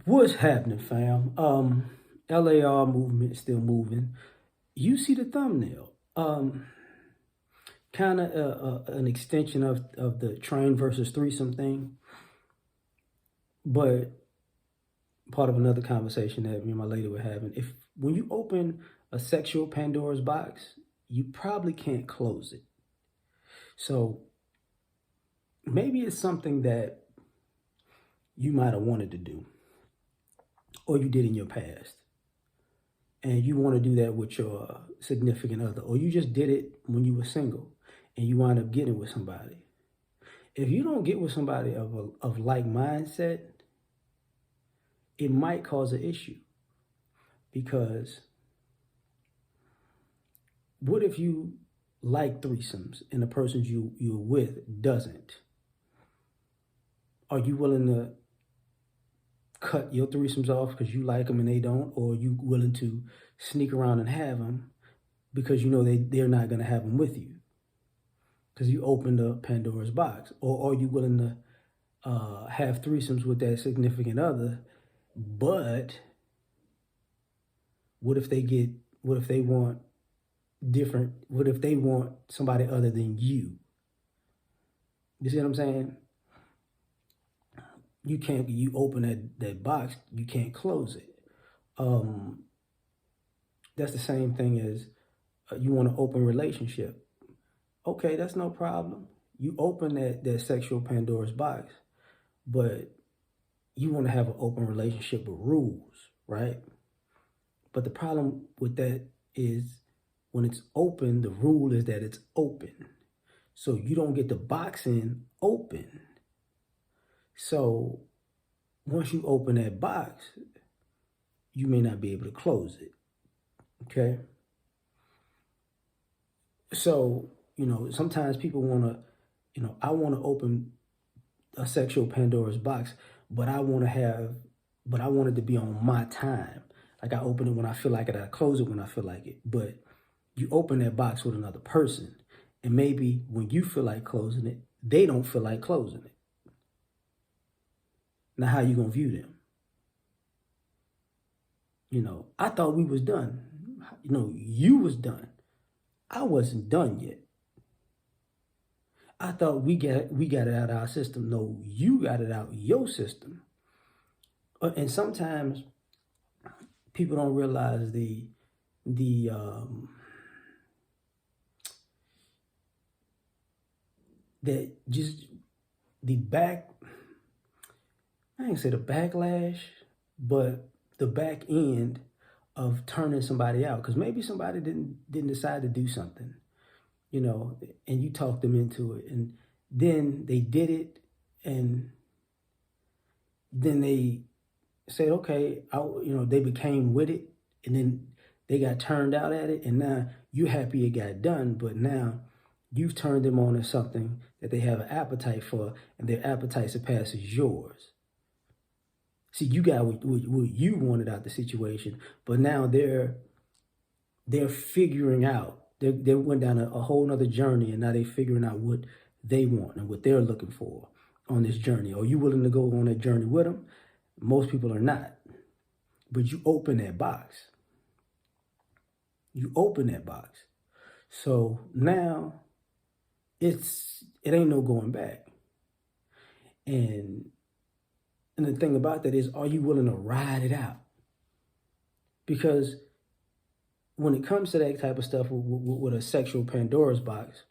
What's happening, fam? L.A.R. movement is still moving. You see the thumbnail. Kind of an extension of the train versus threesome thing, but part of another conversation that me and my lady were having. If when you open a sexual Pandora's box, you probably can't close it. So maybe it's something that you might have wanted to do, or you did in your past, and you want to do that with your significant other, or you just did it when you were single and you wind up getting with somebody. If you don't get with somebody of like mindset, it might cause an issue. Because what if you like threesomes and the person you're with doesn't? Are you willing to cut your threesomes off because you like them and they don't? Or are you willing to sneak around and have them because you know they're not going to have them with you? Because you opened up Pandora's box. Or are you willing to have threesomes with that significant other, but what if they want different, what if they want somebody other than you? You see what I'm saying? You open that box, you can't close it. That's the same thing as you want an open relationship. Okay, that's no problem. You open that sexual Pandora's box, but you want to have an open relationship with rules, right? But the problem with that is when it's open, the rule is that it's open. So you don't get the box in open. So once you open that box, you may not be able to close it, okay? So, sometimes people want to, I want to open a sexual Pandora's box, but I want it to be on my time. Like I open it when I feel like it, I close it when I feel like it. But you open that box with another person, and maybe when you feel like closing it, they don't feel like closing it. Now, how you gonna view them? I thought we was done. You was done. I wasn't done yet. I thought we got it out of our system. No, you got it out of your system. And sometimes people don't realize that just the back. I ain't say the backlash, but the back end of turning somebody out. Because maybe somebody didn't decide to do something, and you talked them into it, and then they did it, and then they said, okay, they became with it, and then they got turned out at it, and now you're happy it got done, but now you've turned them on to something that they have an appetite for, and their appetite surpasses yours. See, you got what you wanted out the situation, but now they're figuring out. They went down a whole nother journey, and now they're figuring out what they want and what they're looking for on this journey. Are you willing to go on that journey with them? Most people are not. But you open that box. You open that box. So now it ain't no going back. And the thing about that is, are you willing to ride it out? Because when it comes to that type of stuff with a sexual Pandora's box,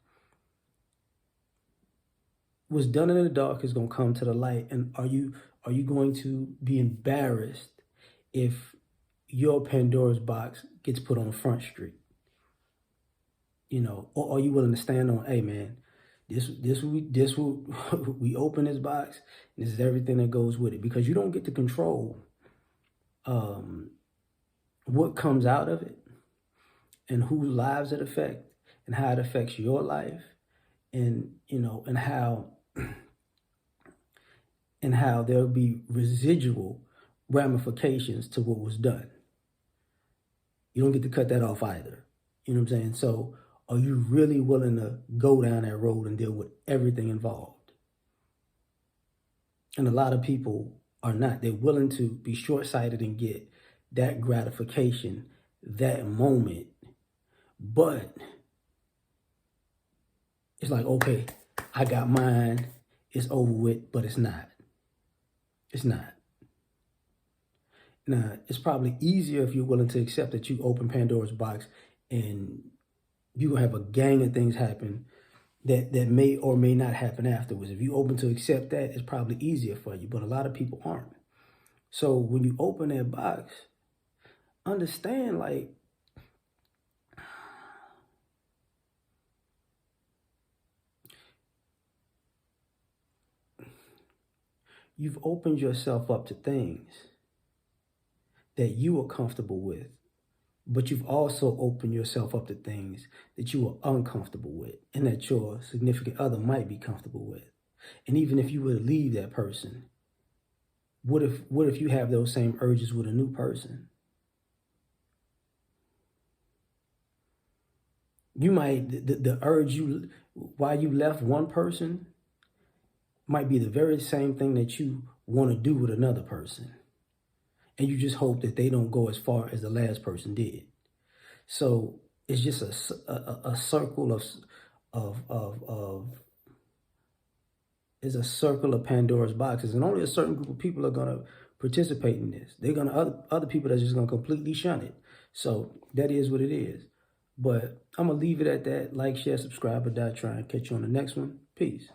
what's done in the dark is going to come to the light. And are you going to be embarrassed if your Pandora's box gets put on Front Street? Or are you willing to stand on, hey man, we open this box, and this is everything that goes with it? Because you don't get to control what comes out of it, and whose lives it affects, and how it affects your life, and and how there'll be residual ramifications to what was done. You don't get to cut that off either. You know what I'm saying? So are you really willing to go down that road and deal with everything involved? And a lot of people are not. They're willing to be short-sighted and get that gratification, that moment. But it's like, okay, I got mine, it's over with, but it's not. It's not. Now, it's probably easier if you're willing to accept that you open Pandora's box and you gonna have a gang of things happen that may or may not happen afterwards. If you open to accept that, it's probably easier for you, but a lot of people aren't. So when you open that box, understand, like, you've opened yourself up to things that you are comfortable with, but you've also opened yourself up to things that you are uncomfortable with and that your significant other might be comfortable with. And even if you were to leave that person, what if you have those same urges with a new person? You might, the urge why you left one person might be the very same thing that you want to do with another person. And you just hope that they don't go as far as the last person did. So it's just a circle of it's a circle of Pandora's boxes, and only a certain group of people are gonna participate in this. They're gonna other people are just gonna completely shun it. So that is what it is. But I'm gonna leave it at that. Like, share, subscribe, or die trying. Catch you on the next one. Peace.